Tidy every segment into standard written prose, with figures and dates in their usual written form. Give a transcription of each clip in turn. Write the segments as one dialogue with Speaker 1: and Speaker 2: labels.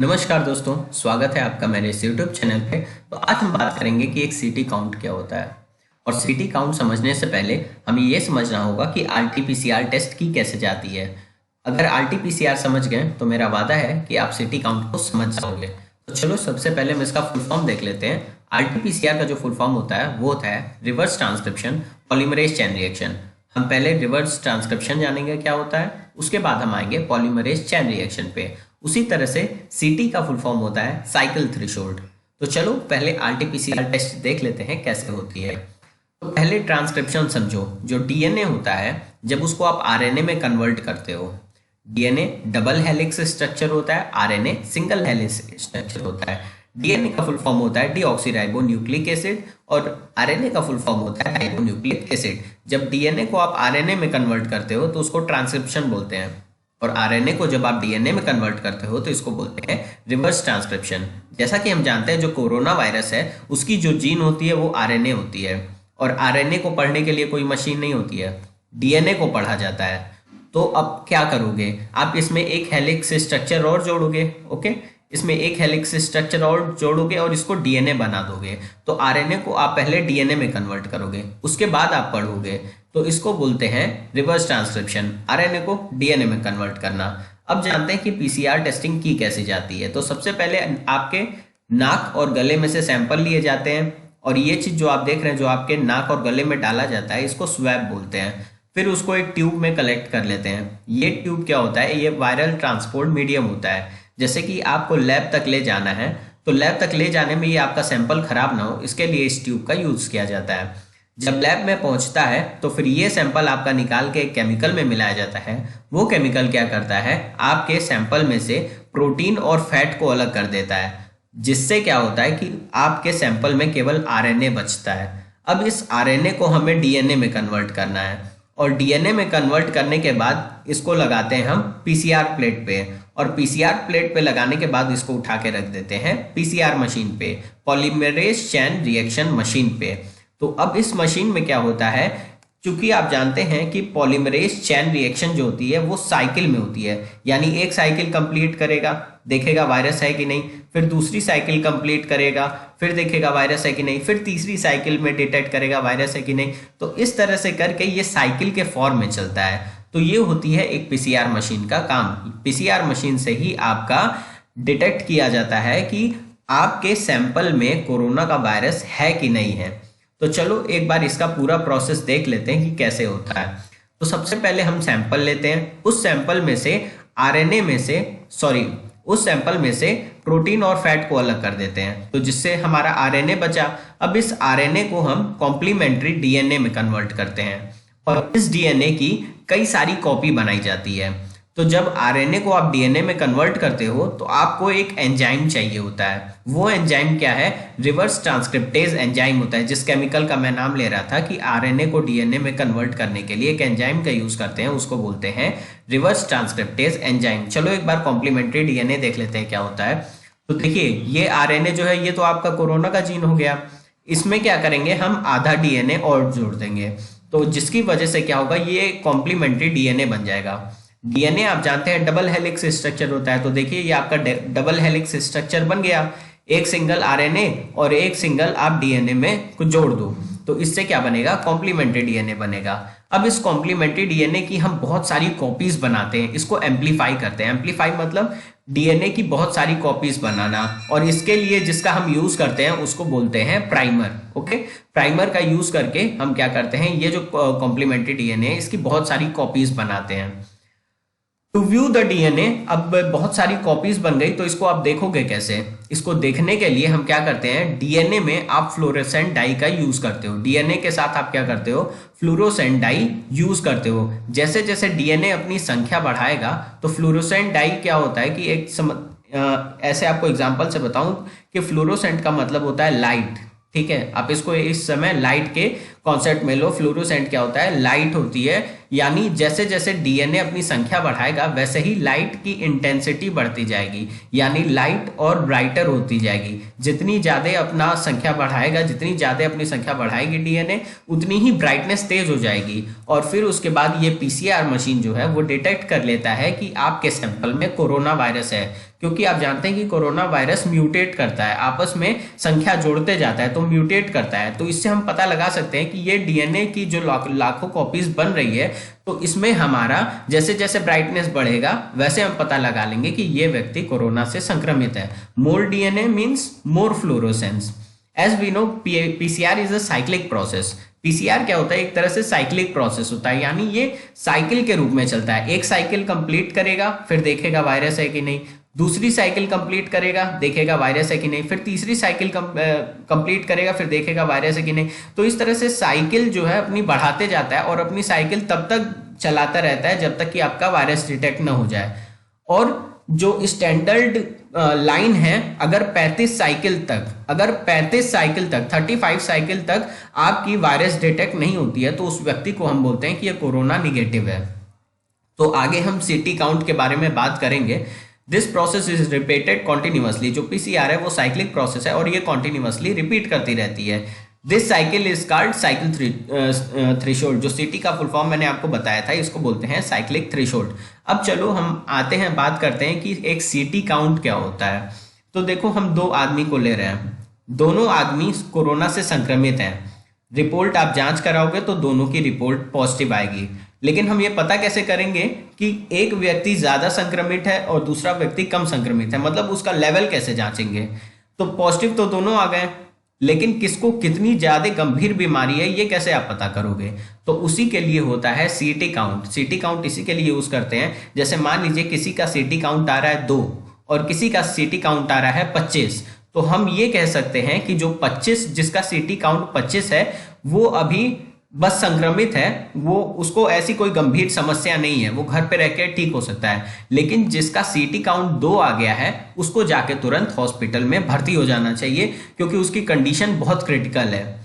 Speaker 1: नमस्कार दोस्तों, स्वागत है आपका मेरे इस YouTube चैनल पे। तो आज हम बात करेंगे कि एक सीटी काउंट क्या होता है। और सीटी काउंट समझने से पहले हमें ये समझना होगा कि आरटी-पीसीआर टेस्ट की कैसे जाती है। अगर आरटी-पीसीआर समझ गए तो मेरा वादा है कि आप सीटी काउंट को समझ जाओगे। तो चलो सबसे पहले हम इसका फुल फॉर्म देख लेते हैं। आरटी-पीसीआर का जो फुल फॉर्म होता है वो होता है reverse transcription polymerase chain reaction. हम पहले रिवर्स ट्रांसक्रिप्शन जानेंगे क्या होता है, उसके बाद हम आएंगे पॉलीमरेज चेन रिएक्शन पे। उसी तरह से सीटी का फुल फॉर्म होता है साइकिल थ्रेशोल्ड। तो चलो पहले आरटी-पीसीआर टेस्ट देख लेते हैं कैसे होती है। तो पहले ट्रांसक्रिप्शन समझो। जो डीएनए होता है जब उसको आप आरएनए में कन्वर्ट करते हो, डीएनए डबल हेलिक्स स्ट्रक्चर होता है, आरएनए सिंगल हेलिक्स स्ट्रक्चर होता है। डीएनए का फुल फॉर्म होता है डीऑक्सीराइबो न्यूक्लिक एसिड और आरएनए का फुल फॉर्म होता है राइबो न्यूक्लिक एसिड। जब डीएनए को आप आरएनए में कन्वर्ट करते हो तो उसको ट्रांसक्रिप्शन बोलते हैं, और आरएनए को जब आप डीएनए में कन्वर्ट करते हो तो इसको बोलते हैं रिवर्स ट्रांसक्रिप्शन। जैसा कि हम जानते हैं जो कोरोना वायरस है उसकी जो जीन होती है वो आरएनए होती है, और आरएनए को पढ़ने के लिए कोई मशीन नहीं होती है, डीएनए को पढ़ा जाता है। तो अब क्या करोगे, आप इसमें एक हेलिक्स स्ट्रक्चर और जोड़ोगे। ओके, इसमें एक हेलिक्स स्ट्रक्चर और जोड़ोगे और इसको डीएनए बना दोगे। तो आरएनए को आप पहले डीएनए में कन्वर्ट करोगे, उसके बाद आप पढ़ोगे। तो इसको बोलते हैं रिवर्स ट्रांसक्रिप्शन, आरएनए को डीएनए में कन्वर्ट करना। अब जानते हैं कि पीसीआर टेस्टिंग की कैसे जाती है। तो सबसे पहले आपके नाक और गले में से सैंपल लिए जाते हैं, और ये चीज जो आप देख रहे हैं जो आपके नाक और गले में डाला जाता है इसको स्वैब बोलते हैं। फिर उसको एक ट्यूब में कलेक्ट कर लेते हैं। ये ट्यूब क्या होता है, ये वायरल ट्रांसपोर्ट मीडियम होता है। जैसे कि आपको लैब तक ले जाना है तो लैब तक ले जाने में ये आपका सैंपल खराब ना हो, इसके लिए इस ट्यूब का यूज किया जाता है। जब लैब में पहुंचता है तो फिर ये सैंपल आपका निकाल के एक केमिकल में मिलाया जाता है। वो केमिकल क्या करता है, आपके सैंपल में से प्रोटीन और फैट को अलग कर देता है, जिससे क्या होता है कि आपके सैंपल में केवल आरएनए बचता है। अब इस आरएनए को हमें डीएनए में कन्वर्ट करना है, और डीएनए में कन्वर्ट करने के बाद इसको लगाते हैं हम पीसीआर प्लेट पे, और पीसीआर प्लेट पे लगाने के बाद इसको उठा के रख देते हैं पीसीआर मशीन पे, पॉलीमरेज चेन रिएक्शन मशीन पे। तो अब इस मशीन में क्या होता है, क्योंकि आप जानते हैं कि पॉलीमरेज चेन रिएक्शन जो होती है वो साइकिल में होती है, यानी एक साइकिल कंप्लीट करेगा, देखेगा वायरस है कि नहीं, फिर दूसरी साइकिल कंप्लीट करेगा, फिर देखेगा वायरस है कि नहीं, फिर तीसरी साइकिल में डिटेक्ट करेगा वायरस है कि नहीं। तो इस तरह से करके ये साइकिल के फॉर्म में चलता है। तो ये होती है एक पीसीआर मशीन का काम। पीसीआर मशीन से ही आपका डिटेक्ट किया जाता है कि आपके सैंपल में कोरोना का वायरस है कि नहीं है। तो चलो एक बार इसका पूरा प्रोसेस देख लेते हैं कि कैसे होता है। तो सबसे पहले हम सैंपल लेते हैं, उस सैंपल में से आरएनए में से उस सैंपल में से प्रोटीन और फैट को अलग कर देते हैं, तो जिससे हमारा आरएनए बचा। अब इस आरएनए को हम कॉम्प्लीमेंट्री डीएनए में कन्वर्ट करते हैं, और इस डीएनए की कई सारी कॉपी बनाई जाती है। तो जब आरएनए को आप डीएनए में कन्वर्ट करते हो तो आपको एक एंजाइम चाहिए होता है। वो एंजाइम क्या है, रिवर्स ट्रांसक्रिप्टेज एंजाइम होता है। जिस केमिकल का मैं नाम ले रहा था कि आरएनए को डीएनए में कन्वर्ट करने के लिए एक एंजाइम का यूज करते हैं, उसको बोलते हैं रिवर्स ट्रांसक्रिप्टेज एंजाइम। चलो एक बार कॉम्प्लीमेंट्री डीएनए देख लेते हैं क्या होता है। तो देखिए ये आरएनए जो है ये तो आपका कोरोना का जीन हो गया। इसमें क्या करेंगे, हम आधा डीएनए और जोड़ देंगे, तो जिसकी वजह से क्या होगा, ये कॉम्प्लीमेंट्री डीएनए बन जाएगा। डीएनए आप जानते हैं डबल हेलिक्स स्ट्रक्चर होता है। तो देखिए ये आपका डबल हेलिक्स स्ट्रक्चर बन गया। एक सिंगल आरएनए और एक सिंगल आप डीएनए में को जोड़ दो, तो इससे क्या बनेगा, कॉम्प्लीमेंट्री डीएनए बनेगा। अब इस कॉम्प्लीमेंट्री डीएनए की हम बहुत सारी कॉपीज बनाते हैं, इसको एम्पलीफाई करते हैं। एम्पलीफाई मतलब डीएनए की बहुत सारी कॉपीज बनाना, और इसके लिए जिसका हम यूज करते हैं उसको बोलते हैं प्राइमर। ओके, प्राइमर का यूज करके हम क्या करते हैं, ये जो कॉम्प्लीमेंट्री डीएनए है इसकी बहुत सारी कॉपीज बनाते हैं। टू व्यू द डीएनए, अब बहुत सारी कॉपीज बन गई तो इसको आप देखोगे कैसे। इसको देखने के लिए हम क्या करते हैं, डीएनए में आप फ्लोरोसेंट डाई का यूज करते हो। डीएनए के साथ आप क्या करते हो, फ्लोरोसेंट डाई यूज करते हो। जैसे जैसे डीएनए अपनी संख्या बढ़ाएगा तो फ्लोरोसेंट डाई क्या होता है कि ऐसे आपको एग्जांपल से बताऊं कि फ्लोरोसेंट का मतलब होता है लाइट। ठीक है, आप इसको इस समय लाइट के कॉन्सेप्ट में लो। फ्लोरोसेंट क्या होता है, लाइट होती है, यानी जैसे जैसे डीएनए अपनी संख्या बढ़ाएगा वैसे ही लाइट की इंटेंसिटी बढ़ती जाएगी, यानी लाइट और ब्राइटर होती जाएगी। जितनी ज्यादा अपना संख्या बढ़ाएगा, जितनी ज्यादा अपनी संख्या बढ़ाएगी डीएनए, उतनी ही ब्राइटनेस तेज हो जाएगी। और फिर उसके बाद ये पीसीआर मशीन जो है वो डिटेक्ट कर लेता है कि आपके सैंपल में कोरोना वायरस है, क्योंकि आप जानते हैं कि कोरोना वायरस म्यूटेट करता है, आपस में संख्या जोड़ते जाता है तो म्यूटेट करता है। तो इससे हम पता लगा सकते हैं कि ये डीएनए की जो लाखों कॉपीज बन रही है, तो इसमें हमारा जैसे जैसे ब्राइटनेस बढ़ेगा वैसे हम पता लगा लेंगे कि ये व्यक्ति कोरोना से संक्रमित है। More DNA means more fluorescence. As we know, PCR is a cyclic process. PCR क्या होता है? एक तरह से साइक्लिक प्रोसेस होता है, यानी ये साइकिल के रूप में चलता है। एक साइकिल कंप्लीट करेगा, फिर देखेगा वायरस है कि नहीं, दूसरी साइकिल कंप्लीट करेगा, देखेगा वायरस है कि नहीं, फिर तीसरी साइकिल कंप्लीट करेगा, फिर देखेगा वायरस है कि नहीं। तो इस तरह से साइकिल जो है अपनी बढ़ाते जाता है और अपनी साइकिल तब तक चलाता रहता है जब तक कि आपका वायरस डिटेक्ट ना हो जाए। और जो स्टैंडर्ड लाइन है, अगर 35 साइकिल तक 35 साइकिल तक आपकी वायरस डिटेक्ट नहीं होती है तो उस व्यक्ति को हम बोलते हैं कि ये कोरोना निगेटिव है। तो आगे हम सीटी काउंट के बारे में बात करेंगे। This process is repeated continuously. जो पीसीआर है वो साइक्लिक प्रोसेस है और ये कॉन्टिन्यूअसली रिपीट करती रहती है। This cycle is called cycle threshold. जो सीटी का फुल फॉर्म मैंने आपको बताया था, इसको बोलते हैं साइक्लिक थ्रेशोल्ड। अब चलो हम आते हैं, बात करते हैं कि एक सीटी काउंट क्या होता है। तो देखो, हम दो आदमी को ले रहे हैं, दोनों आदमी कोरोना से संक्रमित हैं। रिपोर्ट आप जांच कराओगे तो दोनों की रिपोर्ट पॉजिटिव आएगी, लेकिन हम ये पता कैसे करेंगे कि एक व्यक्ति ज्यादा संक्रमित है और दूसरा व्यक्ति कम संक्रमित है? मतलब उसका लेवल कैसे जांचेंगे? तो पॉजिटिव तो दोनों आ गए, लेकिन किसको कितनी ज्यादा गंभीर बीमारी है ये कैसे आप पता करोगे? तो उसी के लिए होता है सीटी काउंट। सीटी काउंट इसी के लिए यूज करते हैं। जैसे मान लीजिए किसी का सीटी काउंट आ रहा है 2 और किसी का सीटी काउंट आ रहा है 25, तो हम ये कह सकते हैं कि जो 25, जिसका सीटी काउंट 25 है, वो अभी बस संक्रमित है, वो उसको ऐसी कोई गंभीर समस्या नहीं है, वो घर पे रह के ठीक हो सकता है। लेकिन जिसका सीटी काउंट 2 आ गया है उसको जाके तुरंत हॉस्पिटल में भर्ती हो जाना चाहिए, क्योंकि उसकी कंडीशन बहुत क्रिटिकल है।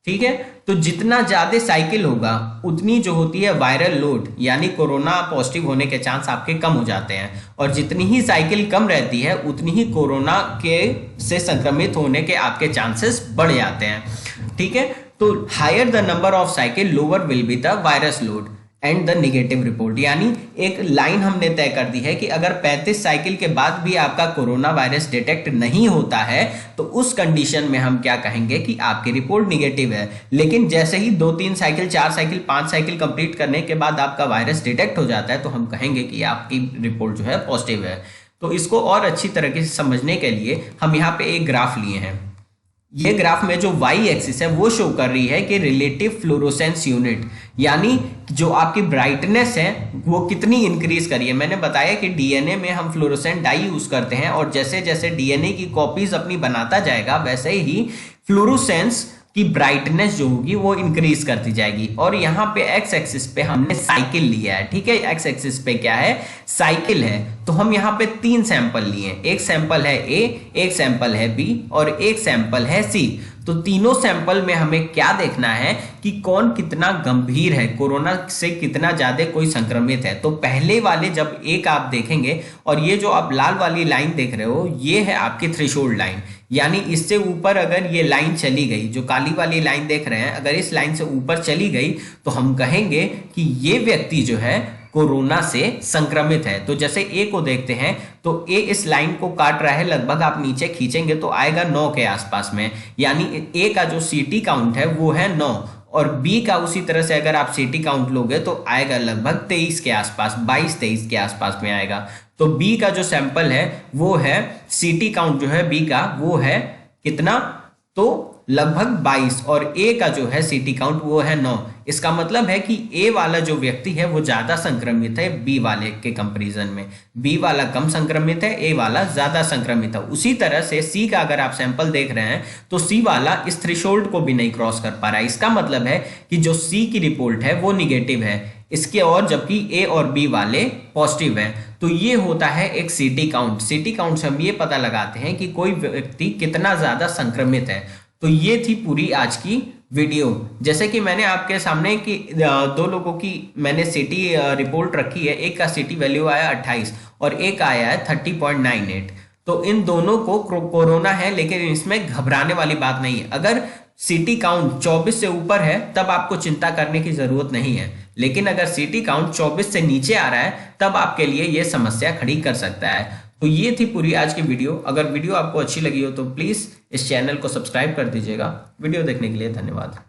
Speaker 1: ठीक है, तो जितना ज्यादा साइकिल होगा उतनी जो होती है वायरल लोड, यानी कोरोना पॉजिटिव होने के चांस आपके कम हो जाते हैं। और जितनी ही साइकिल कम रहती है उतनी ही कोरोना के से संक्रमित होने के आपके चांसेस बढ़ जाते हैं। ठीक है, तो higher the number of cycle lower will be the virus load and the negative report. यानी एक लाइन हमने तय कर दी है कि अगर 35 साइकिल के बाद भी आपका कोरोना वायरस डिटेक्ट नहीं होता है तो उस कंडीशन में हम क्या कहेंगे कि आपकी रिपोर्ट निगेटिव है। लेकिन जैसे ही 2-3 साइकिल, 4 साइकिल, 5 साइकिल कंप्लीट करने के बाद आपका वायरस डिटेक्ट हो जाता है तो हम कहेंगे कि आपकी रिपोर्ट जो है पॉजिटिव है। तो इसको और अच्छी तरीके से समझने के लिए हम यहाँ पे एक ग्राफ लिए हैं। ये ग्राफ में जो वाई एक्सिस है वो शो कर रही है कि रिलेटिव फ्लोरोसेंस यूनिट, यानी जो आपकी ब्राइटनेस है वो कितनी इंक्रीज करी है। मैंने बताया कि डीएनए में हम फ्लोरोसेंट डाई यूज करते हैं और जैसे जैसे डीएनए की कॉपीज अपनी बनाता जाएगा वैसे ही फ्लोरोसेंस की ब्राइटनेस जो होगी वो इंक्रीज करती जाएगी। और यहाँ पे एक्स एक्सिस पे हमने साइकिल लिया है। ठीक है, एक्स एक्सिस पे क्या है? साइकिल है। तो हम यहाँ पे 3 सैंपल लिए, एक सैंपल है ए, एक सैंपल है बी और एक सैंपल है सी। तो तीनों सैंपल में हमें क्या देखना है कि कौन कितना गंभीर है, कोरोना से कितना ज्यादा कोई संक्रमित है। तो पहले वाले जब एक आप देखेंगे और ये जो आप लाल वाली लाइन देख रहे हो ये है आपकी थ्रेशोल्ड लाइन, यानी इससे ऊपर अगर ये लाइन चली गई, जो काली वाली लाइन देख रहे हैं, अगर इस लाइन से ऊपर चली गई तो हम कहेंगे कि ये व्यक्ति जो है कोरोना से संक्रमित है। तो जैसे ए को देखते हैं तो ए इस लाइन को काट रहा है, लगभग आप नीचे खींचेंगे तो आएगा 9 के आसपास में, यानी ए का जो सीटी काउंट है वो है 9 और बी का उसी तरह से अगर आप सीटी काउंट लोगे तो आएगा लगभग 23 के आसपास, 22-23 के आसपास में आएगा। तो बी का जो सैंपल है वो है, सीटी काउंट जो है बी का वो है कितना? तो लगभग 22 और ए का जो है सीटी काउंट वो है 9। इसका मतलब है कि ए वाला जो व्यक्ति है वो ज्यादा संक्रमित है बी वाले के कंपैरिजन में। बी वाला कम संक्रमित है, ए वाला ज्यादा संक्रमित है। उसी तरह से सी का अगर आप सैंपल देख रहे हैं तो सी वाला इस थ्रेशोल्ड को भी नहीं क्रॉस कर पा रहा है। इसका मतलब है कि जो सी की रिपोर्ट है वो निगेटिव है इसके, और जबकि ए और बी वाले पॉजिटिव है। तो ये होता है एक सीटी काउंट। सीटी काउंट से हम ये पता लगाते हैं कि कोई व्यक्ति कितना ज्यादा संक्रमित है। तो ये थी पूरी आज की वीडियो। जैसे कि मैंने आपके सामने कि 2 लोगों की मैंने सीटी रिपोर्ट रखी है, एक का सीटी वैल्यू आया 28 और एक आया है 30.98। तो इन दोनों को कोरोना है, लेकिन इसमें घबराने वाली बात नहीं है। अगर सीटी काउंट 24 से ऊपर है तब आपको चिंता करने की जरूरत नहीं है, लेकिन अगर सीटी काउंट 24 से नीचे आ रहा है तब आपके लिए यह समस्या खड़ी कर सकता है। तो ये थी पूरी आज की वीडियो। अगर वीडियो आपको अच्छी लगी हो तो प्लीज़ इस चैनल को सब्सक्राइब कर दीजिएगा। वीडियो देखने के लिए धन्यवाद।